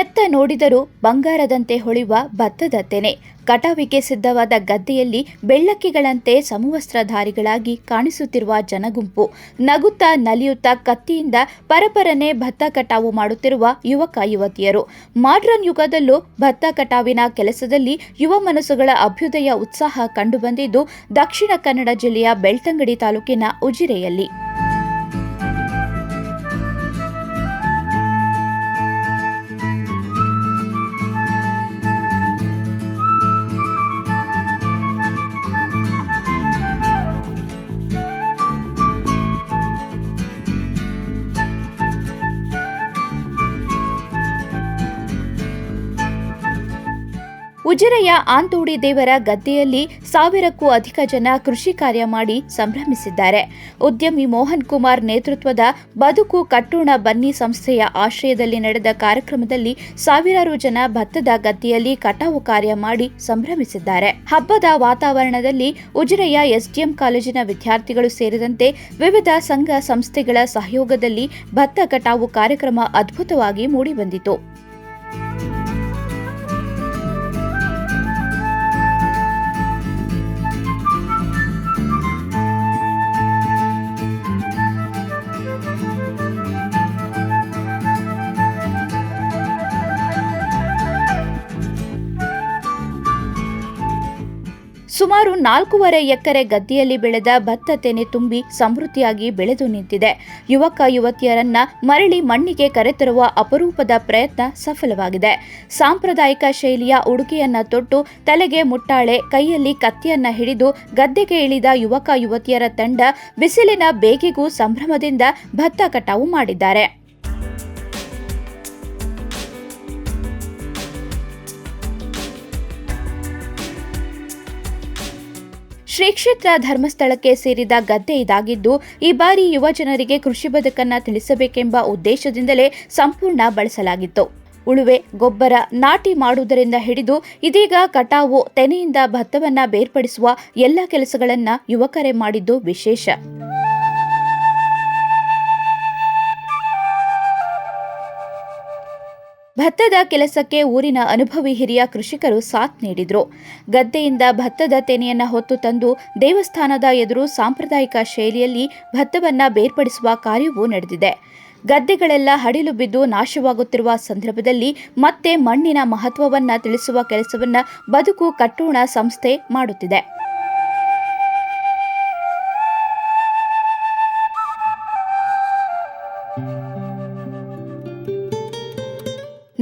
ಎತ್ತ ನೋಡಿದರೂ ಬಂಗಾರದಂತೆ ಹೊಳೆಯುವ ಭತ್ತದ ತೆನೆ. ಕಟಾವಿಗೆ ಸಿದ್ಧವಾದ ಗದ್ದೆಯಲ್ಲಿ ಬೆಳ್ಳಕ್ಕಿಗಳಂತೆ ಸಮವಸ್ತ್ರಧಾರಿಗಳಾಗಿ ಕಾಣಿಸುತ್ತಿರುವ ಜನಗುಂಪು. ನಗುತ್ತಾ ನಲಿಯುತ್ತಾ ಕತ್ತಿಯಿಂದ ಪರಪರನೆ ಭತ್ತ ಕಟಾವು ಮಾಡುತ್ತಿರುವ ಯುವಕ ಯುವತಿಯರು. ಮಾಡ್ರನ್ ಯುಗದಲ್ಲೂ ಭತ್ತ ಕಟಾವಿನ ಕೆಲಸದಲ್ಲಿ ಯುವ ಮನಸ್ಸುಗಳ ಅಭ್ಯುದಯ ಉತ್ಸಾಹ ಕಂಡುಬಂದಿದ್ದು ದಕ್ಷಿಣ ಕನ್ನಡ ಜಿಲ್ಲೆಯ ಬೆಳ್ತಂಗಡಿ ತಾಲೂಕಿನ ಉಜಿರೆಯಲ್ಲಿ. ಉಜಿರೆಯ ಆಂತೋಡಿ ದೇವರ ಗದ್ದೆಯಲ್ಲಿ ಸಾವಿರಕ್ಕೂ ಅಧಿಕ ಜನ ಕೃಷಿ ಕಾರ್ಯ ಮಾಡಿ ಸಂಭ್ರಮಿಸಿದ್ದಾರೆ. ಉದ್ಯಮಿ ಮೋಹನ್ ಕುಮಾರ್ ನೇತೃತ್ವದ ಬದುಕು ಕಟ್ಟೋಣ ಬನ್ನಿ ಸಂಸ್ಥೆಯ ಆಶ್ರಯದಲ್ಲಿ ನಡೆದ ಕಾರ್ಯಕ್ರಮದಲ್ಲಿ ಸಾವಿರಾರು ಜನ ಭತ್ತದ ಗದ್ದೆಯಲ್ಲಿ ಕಟಾವು ಕಾರ್ಯ ಮಾಡಿ ಸಂಭ್ರಮಿಸಿದ್ದಾರೆ. ಹಬ್ಬದ ವಾತಾವರಣದಲ್ಲಿ ಉಜಿರೆಯ ಎಸ್ಡಿಎಂ ಕಾಲೇಜಿನ ವಿದ್ಯಾರ್ಥಿಗಳು ಸೇರಿದಂತೆ ವಿವಿಧ ಸಂಘ ಸಂಸ್ಥೆಗಳ ಸಹಯೋಗದಲ್ಲಿ ಭತ್ತ ಕಟಾವು ಕಾರ್ಯಕ್ರಮ ಅದ್ಭುತವಾಗಿ ಮೂಡಿಬಂದಿತು. ಸುಮಾರು 4.5 ಎಕರೆ ಗದ್ದೆಯಲ್ಲಿ ಬೆಳೆದ ಭತ್ತ ತೆನೆ ತುಂಬಿ ಸಮೃದ್ಧಿಯಾಗಿ ಬೆಳೆದು ನಿಂತಿದೆ. ಯುವಕ ಯುವತಿಯರನ್ನ ಮರಳಿ ಮಣ್ಣಿಗೆ ಕರೆತರುವ ಅಪರೂಪದ ಪ್ರಯತ್ನ ಸಫಲವಾಗಿದೆ. ಸಾಂಪ್ರದಾಯಿಕ ಶೈಲಿಯ ಉಡುಗೆಯನ್ನ ತೊಟ್ಟು ತಲೆಗೆ ಮುಟ್ಟಾಳೆ, ಕೈಯಲ್ಲಿ ಕತ್ತಿಯನ್ನ ಹಿಡಿದು ಗದ್ದೆಗೆ ಇಳಿದ ಯುವಕ ಯುವತಿಯರ ತಂಡ ಬಿಸಿಲಿನ ಬೇಗೆಗೂ ಸಂಭ್ರಮದಿಂದ ಭತ್ತ ಕಟಾವು ಮಾಡಿದ್ದಾರೆ. ಶ್ರೀ ಕ್ಷೇತ್ರ ಧರ್ಮಸ್ಥಳಕ್ಕೆ ಸೇರಿದ ಗದ್ದೆ ಇದಾಗಿದ್ದು, ಈ ಬಾರಿ ಯುವ ಜನರಿಗೆ ಕೃಷಿ ಬದುಕನ್ನ ತಿಳಿಸಬೇಕೆಂಬ ಉದ್ದೇಶದಿಂದಲೇ ಸಂಪೂರ್ಣ ಬಳಸಲಾಗಿತ್ತು. ಉಳುವೆ, ಗೊಬ್ಬರ, ನಾಟಿ ಮಾಡುವುದರಿಂದ ಹಿಡಿದು ಇದೀಗ ಕಟಾವು, ತೆನೆಯಿಂದ ಭತ್ತವನ್ನ ಬೇರ್ಪಡಿಸುವ ಎಲ್ಲ ಕೆಲಸಗಳನ್ನ ಯುವಕರೇ ಮಾಡಿದ್ದು ವಿಶೇಷ. ಭತ್ತದ ಕೆಲಸಕ್ಕೆ ಊರಿನ ಅನುಭವಿ ಹಿರಿಯ ಕೃಷಿಕರು ಸಾಥ್ ನೀಡಿದ್ರು. ಗದ್ದೆಯಿಂದ ಭತ್ತದ ತೆನೆಯನ್ನ ಹೊತ್ತು ತಂದು ದೇವಸ್ಥಾನದ ಎದುರು ಸಾಂಪ್ರದಾಯಿಕ ಶೈಲಿಯಲ್ಲಿ ಭತ್ತವನ್ನ ಬೇರ್ಪಡಿಸುವ ಕಾರ್ಯವೂ ನಡೆದಿದೆ. ಗದ್ದೆಗಳೆಲ್ಲ ಹಡಿಲು ಬಿದ್ದು ನಾಶವಾಗುತ್ತಿರುವ ಸಂದರ್ಭದಲ್ಲಿ ಮತ್ತೆ ಮಣ್ಣಿನ ಮಹತ್ವವನ್ನ ತಿಳಿಸುವ ಕೆಲಸವನ್ನ ಬದುಕು ಕಟ್ಟೋಣ ಸಂಸ್ಥೆ ಮಾಡುತ್ತಿದೆ.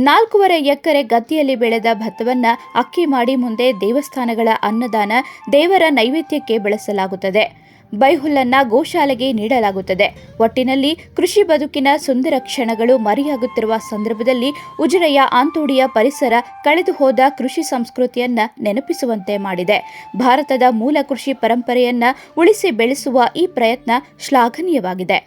4.5 ಎಕರೆ ಗದ್ದೆಯಲ್ಲಿ ಬೆಳೆದ ಭತ್ತವನ್ನ ಅಕ್ಕಿ ಮಾಡಿ ಮುಂದೆ ದೇವಸ್ಥಾನಗಳ ಅನ್ನದಾನ, ದೇವರ ನೈವೇದ್ಯಕ್ಕೆ ಬಳಸಲಾಗುತ್ತದೆ. ಬೈಹುಲ್ಲನ್ನ ಗೋಶಾಲೆಗೆ ನೀಡಲಾಗುತ್ತದೆ. ಒಟ್ಟಿನಲ್ಲಿ ಕೃಷಿ ಬದುಕಿನ ಸುಂದರ ಕ್ಷಣಗಳು ಮರೆಯಾಗುತ್ತಿರುವ ಸಂದರ್ಭದಲ್ಲಿ ಉಜಿರೆಯ ಆಂತೋಡಿಯ ಪರಿಸರ ಕಳೆದು ಹೋದ ಕೃಷಿ ಸಂಸ್ಕೃತಿಯನ್ನ ನೆನಪಿಸುವಂತೆ ಮಾಡಿದೆ. ಭಾರತದ ಮೂಲ ಕೃಷಿ ಪರಂಪರೆಯನ್ನ ಉಳಿಸಿ ಬೆಳೆಸುವ ಈ ಪ್ರಯತ್ನ ಶ್ಲಾಘನೀಯವಾಗಿದೆ.